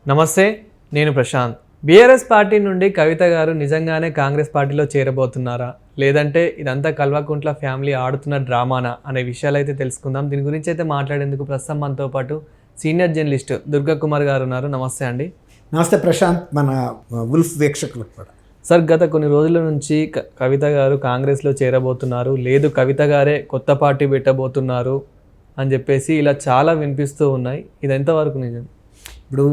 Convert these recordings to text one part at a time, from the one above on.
నమస్తే, నేను Prashanth. BRS party నుండి కవిత గారు నిజంగానే కాంగ్రెస్ పార్టీలో చేరబోతున్నారా, లేదంటే ఇదంతా కల్వకుంట్ల ఫ్యామిలీ ఆడుతున్న డ్రామానా అనే విషయాలు అయితే తెలుసుకుందాం. దీని గురించి అయితే మాట్లాడేందుకు ప్రస్తుతం మనతో పాటు సీనియర్ జర్నలిస్ట్ దుర్గా కుమార్ గారు ఉన్నారు. నమస్తే అండి. నమస్తే ప్రశాంత్, మన వుల్ఫ్ వీక్షకులకు కూడా. సార్, గత కొన్ని రోజుల నుంచి కవిత గారు కాంగ్రెస్లో చేరబోతున్నారు, లేదు కవిత గారే కొత్త పార్టీ పెట్టబోతున్నారు అని చెప్పేసి ఇలా చాలా వినిపిస్తూ ఉన్నాయి. ఇది ఎంతవరకు నిజం? ఇప్పుడు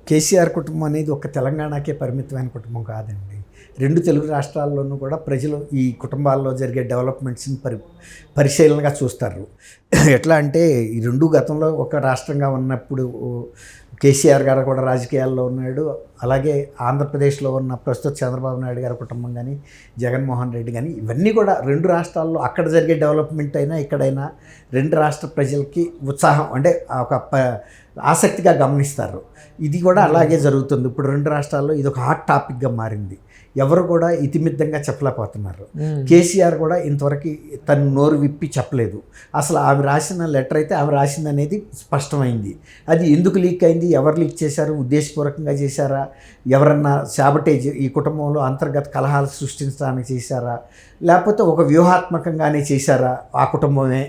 కేసీఆర్ కుటుంబం అనేది ఒక తెలంగాణకే పరిమితమైన కుటుంబం కాదండి. రెండు తెలుగు రాష్ట్రాల్లోనూ కూడా ప్రజలు ఈ కుటుంబాల్లో జరిగే డెవలప్మెంట్స్ని పరిశీలనగా చూస్తారు. ఎట్లా అంటే ఈ రెండు గతంలో ఒక రాష్ట్రంగా ఉన్నప్పుడు కేసీఆర్ గారు కూడా రాజకీయాల్లో ఉన్నాడు. అలాగే ఆంధ్రప్రదేశ్లో ఉన్న ప్రస్తుత చంద్రబాబు నాయుడు గారి కుటుంబం కానీ, జగన్మోహన్ రెడ్డి కానీ, ఇవన్నీ కూడా రెండు రాష్ట్రాల్లో అక్కడ జరిగే డెవలప్మెంట్ అయినా ఇక్కడైనా రెండు రాష్ట్ర ప్రజలకి ఉత్సాహం అంటే ఒక ఆసక్తిగా గమనిస్తారు. ఇది కూడా అలాగే జరుగుతుంది. ఇప్పుడు రెండు రాష్ట్రాల్లో ఇది ఒక హాట్ టాపిక్గా మారింది. ఎవరు కూడా ఇతిమిద్దంగా చెప్పలేకపోతున్నారు. కేసీఆర్ కూడా ఇంతవరకు తను నోరు విప్పి చెప్పలేదు. అసలు ఆమె రాసిన లెటర్ అయితే ఆమె రాసింది అనేది స్పష్టమైంది. అది ఎందుకు లీక్ అయింది, ఎవరు లీక్ చేశారు, ఉద్దేశపూర్వకంగా చేశారా, ఎవరన్నా శాబటేజ్ ఈ కుటుంబంలో అంతర్గత కలహాలు సృష్టించడానికి చేశారా, లేకపోతే ఒక వ్యూహాత్మకంగానే చేశారా ఆ కుటుంబమే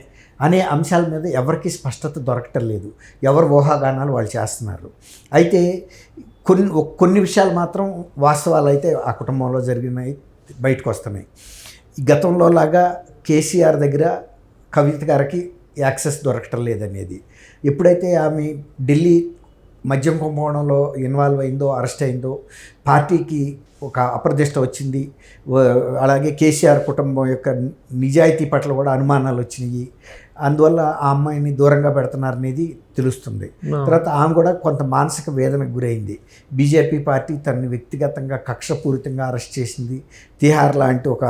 అనే అంశాల మీద ఎవరికి స్పష్టత దొరకటం లేదు. ఎవరు ఊహాగానాలు వాళ్ళు చేస్తున్నారు. అయితే కొన్ని విషయాలు మాత్రం వాస్తవాలు అయితే ఆ కుటుంబంలో జరిగినాయి, బయటకు వస్తున్నాయి. గతంలో లాగా కేసీఆర్ దగ్గర కవిత గారికి యాక్సెస్ దొరకటం లేదనేది, ఎప్పుడైతే ఆమె ఢిల్లీ మద్యం కుంభకోణంలో ఇన్వాల్వ్ అయిందో, అరెస్ట్ అయిందో, పార్టీకి ఒక అప్రదిష్ట వచ్చింది. అలాగే కేసీఆర్ కుటుంబం యొక్క నిజాయితీ పట్ల కూడా అనుమానాలు వచ్చినాయి. అందువల్ల ఆ అమ్మాయిని దూరంగా పెడుతున్నారనేది తెలుస్తుంది. తర్వాత ఆమె కూడా కొంత మానసిక వేదనకు గురైంది. బీజేపీ పార్టీ తనని వ్యక్తిగతంగా కక్షపూరితంగా అరెస్ట్ చేసింది. తిహార్ లాంటి ఒక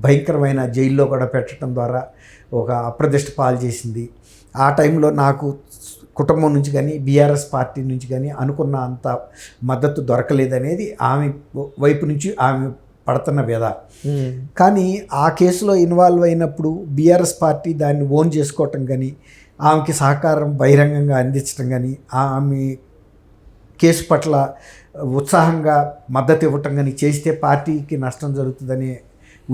భయంకరమైన జైల్లో కూడా పెట్టడం ద్వారా ఒక అప్రదిష్ట పాలు చేసింది. ఆ టైంలో నాకు కుటుంబం నుంచి కానీ బీఆర్ఎస్ పార్టీ నుంచి కానీ అనుకున్న అంత మద్దతు దొరకలేదనేది ఆమె వైపు నుంచి ఆమె పడుతున్న వ్యధ. కానీ ఆ కేసులో ఇన్వాల్వ్ అయినప్పుడు బీఆర్ఎస్ పార్టీ దాన్ని ఓన్ చేసుకోవటం కానీ, ఆమెకి సహకారం బహిరంగంగా అందించడం కానీ, ఆమె కేసు పట్ల ఉత్సాహంగా మద్దతు ఇవ్వటం కానీ చేస్తే పార్టీకి నష్టం జరుగుతుందనే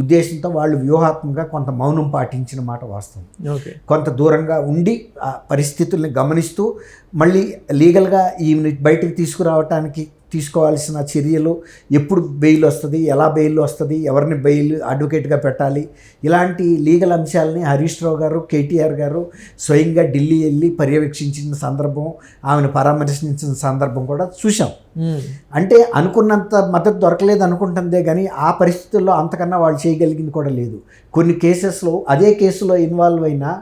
ఉద్దేశంతో వాళ్ళు వ్యూహాత్మకంగా కొంత మౌనం పాటించిన మాట వాస్తవం. కొంత దూరంగా ఉండి ఆ పరిస్థితుల్ని గమనిస్తూ మళ్ళీ లీగల్గా ఈమెని బయటకు తీసుకురావటానికి తీసుకోవాల్సిన చర్యలు, ఎప్పుడు బెయిల్ వస్తుంది, ఎలా బెయిల్ వస్తుంది, ఎవరిని బెయిల్ అడ్వకేట్గా పెట్టాలి, ఇలాంటి లీగల్ అంశాలని హరీష్ రావు గారు, కేటీఆర్ గారు స్వయంగా ఢిల్లీ వెళ్ళి పర్యవేక్షించిన సందర్భం, ఆమెను పరామర్శించిన సందర్భం కూడా చూసాం. అంటే అనుకున్నంత మద్దతు దొరకలేదు అనుకుంటుందే కానీ ఆ పరిస్థితుల్లో అంతకన్నా వాళ్ళు చేయగలిగింది కూడా లేదు. కొన్ని కేసెస్లో అదే కేసులో ఇన్వాల్వ్ అయిన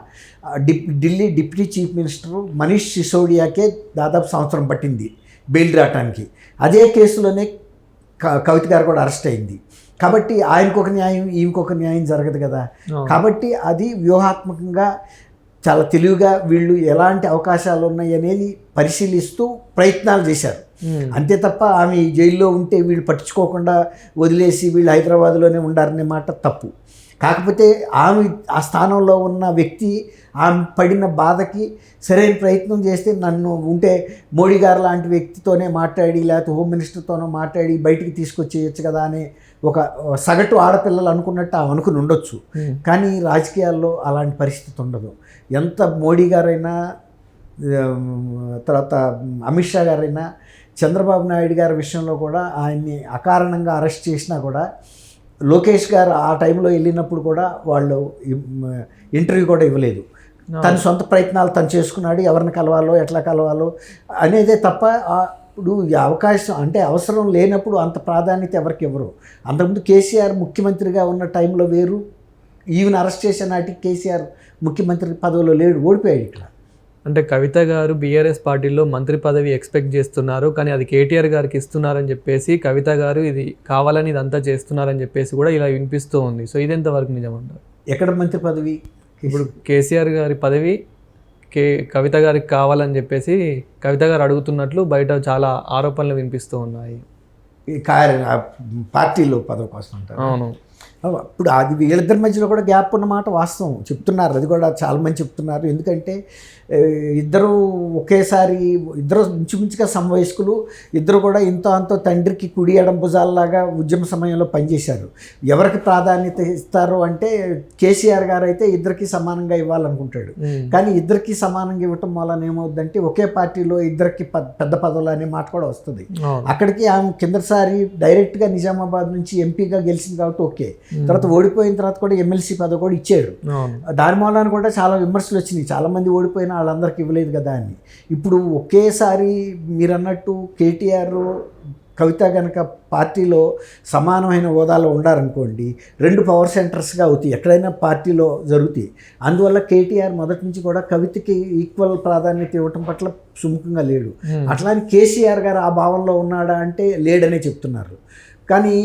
Delhi deputy chief minister Manish సిసోడియాకే దాదాపు సంవత్సరం పట్టింది బెయిల్ రావటానికి. అదే కేసులోనే కవిత గారు కూడా అరెస్ట్ అయింది. కాబట్టి ఆయనకు ఒక న్యాయం, ఈమెకు ఒక న్యాయం జరగదు కదా. కాబట్టి అది వ్యూహాత్మకంగా చాలా తెలివిగా వీళ్ళు ఎలాంటి అవకాశాలు ఉన్నాయి అనేది పరిశీలిస్తూ ప్రయత్నాలు చేశారు. అంతే తప్ప ఆమె జైల్లో ఉంటే వీళ్ళు పట్టించుకోకుండా వదిలేసి వీళ్ళు హైదరాబాద్లోనే ఉండారనే మాట తప్పు. కాకపోతే ఆమె ఆ స్థానంలో ఉన్న వ్యక్తి ఆమె పడిన బాధకి సరైన ప్రయత్నం చేస్తే నన్ను ఉంటే మోడీ గారు లాంటి వ్యక్తితోనే మాట్లాడి, లేకపోతే హోమ్ మినిస్టర్తోనో మాట్లాడి బయటికి తీసుకొచ్చేయచ్చు కదా అని ఒక సగటు ఆడపిల్లలు అనుకున్నట్టు ఆమె అనుకుని ఉండొచ్చు. కానీ రాజకీయాల్లో అలాంటి పరిస్థితి ఉండదు. ఎంత మోడీ గారైనా, తర్వాత అమిత్ షా గారైనా, చంద్రబాబు నాయుడు గారి విషయంలో కూడా ఆయన్ని అకారణంగా అరెస్ట్ చేసినా కూడా, లోకేష్ గారు ఆ టైంలో వెళ్ళినప్పుడు కూడా వాళ్ళు ఇంటర్వ్యూ కూడా ఇవ్వలేదు. తన సొంత ప్రయత్నాలు తను చేసుకున్నాడు, ఎవరిని కలవాలో ఎట్లా కలవాలో అనేదే తప్ప ఇప్పుడు ఈ అవకాశం అంటే అవసరం లేనప్పుడు అంత ప్రాధాన్యత ఎవరికి ఇవ్వరు. అంతకుముందు కేసీఆర్ ముఖ్యమంత్రిగా ఉన్న టైంలో వేరు, ఈవెన్ అరెస్ట్ చేసే నాటికి కేసీఆర్ ముఖ్యమంత్రి పదవిలో లేడు, ఓడిపోయాడు ఇక్కడ. అంటే కవిత గారు బీఆర్ఎస్ పార్టీలో మంత్రి పదవి ఎక్స్పెక్ట్ చేస్తున్నారు, కానీ అది కేటీఆర్ గారికి ఇస్తున్నారని చెప్పేసి కవిత గారు ఇది కావాలని ఇదంతా చేస్తున్నారని చెప్పేసి కూడా ఇలా వినిపిస్తూ ఉంది. సో ఇది ఎంతవరకు నిజమంటారు? ఎక్కడ మంత్రి పదవి? ఇప్పుడు కేసీఆర్ గారి పదవి కవిత గారికి కావాలని చెప్పేసి కవిత గారు అడుగుతున్నట్లు బయట చాలా ఆరోపణలు వినిపిస్తూ ఉన్నాయి. పార్టీలో పదవి కోసం అంటారు. అవును. ఇప్పుడు అది వీళ్ళిద్దరి మధ్యలో కూడా గ్యాప్ ఉన్నమాట వాస్తవం చెప్తున్నారు, అది కూడా చాలామంది చెప్తున్నారు. ఎందుకంటే ఇద్దరు ఒకేసారి ఇద్దరు ఇంచుమించుగా సమవయస్కులు, ఇద్దరు కూడా ఇంతో అంతో తండ్రికి కుడి ఎడం భుజాల్లాగా ఉద్యమ సమయంలో పనిచేశారు. ఎవరికి ప్రాధాన్యత ఇస్తారు అంటే కేసీఆర్ గారు అయితే ఇద్దరికి సమానంగా ఇవ్వాలనుకుంటాడు. కానీ ఇద్దరికి సమానంగా ఇవ్వటం వలన ఏమవుద్దంటే ఒకే పార్టీలో ఇద్దరికి పెద్ద పదవులు అనే మాట కూడా వస్తుంది. అక్కడికి ఆమె కిందసారి డైరెక్ట్గా నిజామాబాద్ నుంచి ఎంపీగా గెలిచింది కాబట్టి ఓకే, తర్వాత ఓడిపోయిన తర్వాత కూడా ఎమ్మెల్సీ పదవి కూడా ఇచ్చాడు. దాని మూలాన కూడా చాలా విమర్శలు వచ్చినాయి, చాలామంది ఓడిపోయిన వాళ్ళందరికీ ఇవ్వలేదు కదా అని. ఇప్పుడు ఒకేసారి మీరు అన్నట్టు కేటీఆర్ కవిత కనుక పార్టీలో సమానమైన హోదాలో ఉండారనుకోండి, రెండు పవర్ సెంటర్స్గా అవుతాయి, ఎక్కడైనా పార్టీలో జరుగుతాయి. అందువల్ల కేటీఆర్ మొదటి నుంచి కూడా కవితకి ఈక్వల్ ప్రాధాన్యత ఇవ్వటం పట్ల సుముఖంగా లేడు. అట్లానే కేసీఆర్ గారు ఆ భావంలో ఉన్నాడా అంటే లేడనే చెప్తున్నారు. కానీ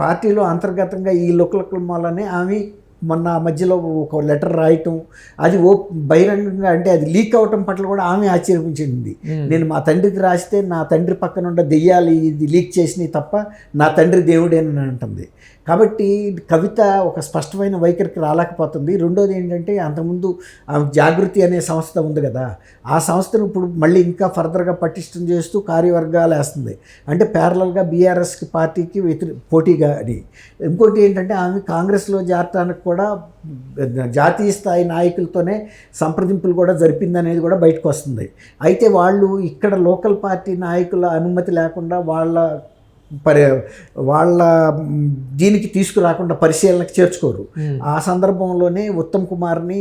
పార్టీలో అంతర్గతంగా ఈ లుకలకుల వల్లనే ఆమె మొన్న మధ్యలో ఒక లెటర్ రాయటం, అది బహిరంగంగా అంటే అది లీక్ అవటం పట్ల కూడా ఆమె ఆశ్చర్యించింది. నేను మా తండ్రికి రాస్తే నా తండ్రి పక్కన ఉన్న దెయ్యాలు ఇది లీక్ చేసినవి తప్ప నా తండ్రి దేవుడేనని అంటుంది. కాబట్టి కవిత ఒక స్పష్టమైన వైఖరికి రాలేకపోతుంది. రెండోది ఏంటంటే అంతకుముందు జాగృతి అనే సంస్థ ఉంది కదా, ఆ సంస్థను ఇప్పుడు మళ్ళీ ఇంకా ఫర్దర్గా పటిష్టం చేస్తూ కార్యవర్గాలు వేస్తుంది. అంటే ప్యారలల్గా బీఆర్ఎస్కి పార్టీకి పోటీగా అని. ఇంకోటి ఏంటంటే ఆమె కాంగ్రెస్లో చేరటానికి కూడా జాతీయ స్థాయి నాయకులతోనే సంప్రదింపులు కూడా జరిపిందనేది కూడా బయటకు వస్తుంది. అయితే వాళ్ళు ఇక్కడ లోకల్ పార్టీ నాయకుల అనుమతి లేకుండా వాళ్ళ దీనికి తీసుకురాకుండా పరిశీలనకు చేర్చుకోరు. ఆ సందర్భంలోనే ఉత్తమ్ కుమార్ని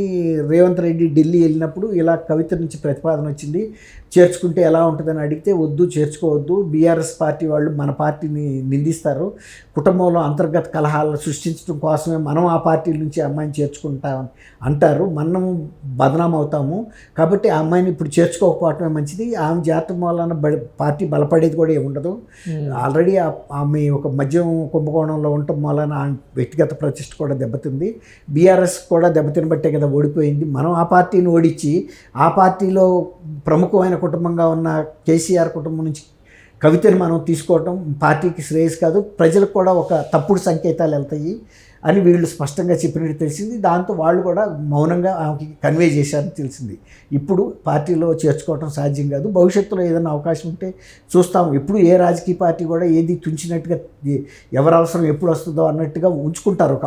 రేవంత్ రెడ్డి ఢిల్లీ వెళ్ళినప్పుడు ఇలా కవిత నుంచి ప్రతిపాదన వచ్చింది, చేర్చుకుంటే ఎలా ఉంటుందని అడిగితే వద్దు, చేర్చుకోవద్దు, బీఆర్ఎస్ పార్టీ వాళ్ళు మన పార్టీని నిందిస్తారు, కుటుంబంలో అంతర్గత కలహాలను సృష్టించడం కోసమే మనం ఆ పార్టీ నుంచి అమ్మాయిని చేర్చుకుంటామని అంటారు, మనం బదనాం అవుతాము, కాబట్టి ఆ అమ్మాయిని ఇప్పుడు చేర్చుకోకపోవటమే మంచిది, ఆమె జాతం వలన పార్టీ బలపడేది కూడా ఉండదు, ఆల్రెడీ ఆమె ఒక మద్యం కుంభకోణంలో ఉండటం వలన వ్యక్తిగత ప్రతిష్ట కూడా దెబ్బతింది, బీఆర్ఎస్ కూడా దెబ్బతినబట్టే కదా ఓడిపోయింది, మనం ఆ పార్టీని ఓడించి ఆ పార్టీలో ప్రముఖమైన కుటుంబంగా ఉన్న కేసీఆర్ కుటుంబం నుంచి కవితని మనం తీసుకోవటం పార్టీకి శ్రేయస్ కాదు, ప్రజలకు కూడా ఒక తప్పుడు సంకేతాలు వెళ్తాయి అని వీళ్ళు స్పష్టంగా చెప్పినట్టు తెలిసింది. దాంతో వాళ్ళు కూడా మౌనంగా ఆమెకి కన్వే చేశారని తెలిసింది. ఇప్పుడు పార్టీలో చేర్చుకోవటం సాధ్యం కాదు, భవిష్యత్తులో ఏదైనా అవకాశం ఉంటే చూస్తాము. ఇప్పుడు ఏ రాజకీయ పార్టీ కూడా ఏది తుంచినట్టుగా ఎవరి అవసరం ఎప్పుడు వస్తుందో అన్నట్టుగా ఉంచుకుంటారు, ఒక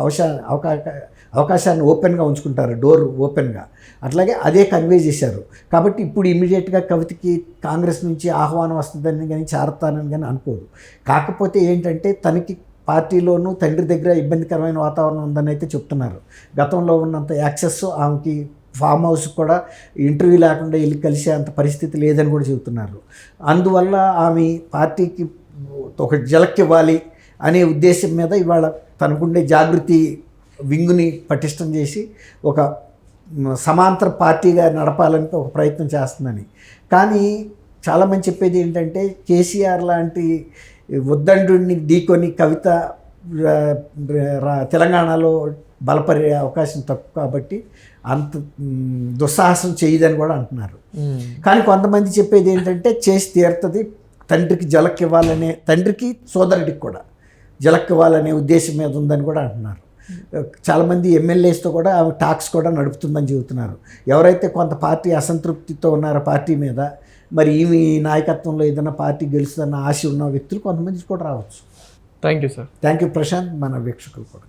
అవకాశాన్ని ఓపెన్గా ఉంచుకుంటారు, డోర్ ఓపెన్గా. అట్లాగే అదే కన్వే చేశారు. కాబట్టి ఇప్పుడు ఇమీడియట్గా కవితకి కాంగ్రెస్ నుంచి ఆహ్వానం వస్తుందని కానీ చేరతానని కానీ అనుకోదు. కాకపోతే ఏంటంటే తనకి పార్టీలోనూ తండ్రి దగ్గర ఇబ్బందికరమైన వాతావరణం ఉందని అయితే చెప్తున్నారు. గతంలో ఉన్నంత యాక్సెస్ ఆమెకి ఫామ్ హౌస్ కూడా ఇంటర్వ్యూ లేకుండా వెళ్ళి కలిసే అంత పరిస్థితి లేదని కూడా చెబుతున్నారు. అందువల్ల ఆమె పార్టీకి ఒక జలక్కివ్వాలి అనే ఉద్దేశం మీద ఇవాళ తనకుండే జాగృతి వింగుని పటిష్టం చేసి ఒక సమాంతర పార్టీగా నడపాలని ఒక ప్రయత్నం చేస్తుందని. కానీ చాలామంది చెప్పేది ఏంటంటే కేసీఆర్ లాంటి ఉద్దండుని ఢీకొని కవిత తెలంగాణలో బలపడే అవకాశం తక్కువ కాబట్టి అంత దుస్సాహసం చేయదని కూడా అంటున్నారు. కానీ కొంతమంది చెప్పేది ఏంటంటే చేసి తీరుతుంది, తండ్రికి జలక్కివ్వాలనే, తండ్రికి సోదరుడికి కూడా జలక్కివ్వాలనే ఉద్దేశం మీద ఉందని కూడా అంటున్నారు. చాలామంది ఎమ్మెల్యేస్తో కూడా టాక్స్ కూడా నడుపుతుందని చెబుతున్నారు. ఎవరైతే కొంత పార్టీ అసంతృప్తితో ఉన్నారో పార్టీ మీద, మరి ఈమె నాయకత్వంలో ఏదైనా పార్టీ గెలుస్తుందన్న ఆశ ఉన్న వ్యక్తులు కొంతమంది కూడా రావచ్చు. Thank you sir. Thank you Prashant, మన వీక్షకులు కూడా.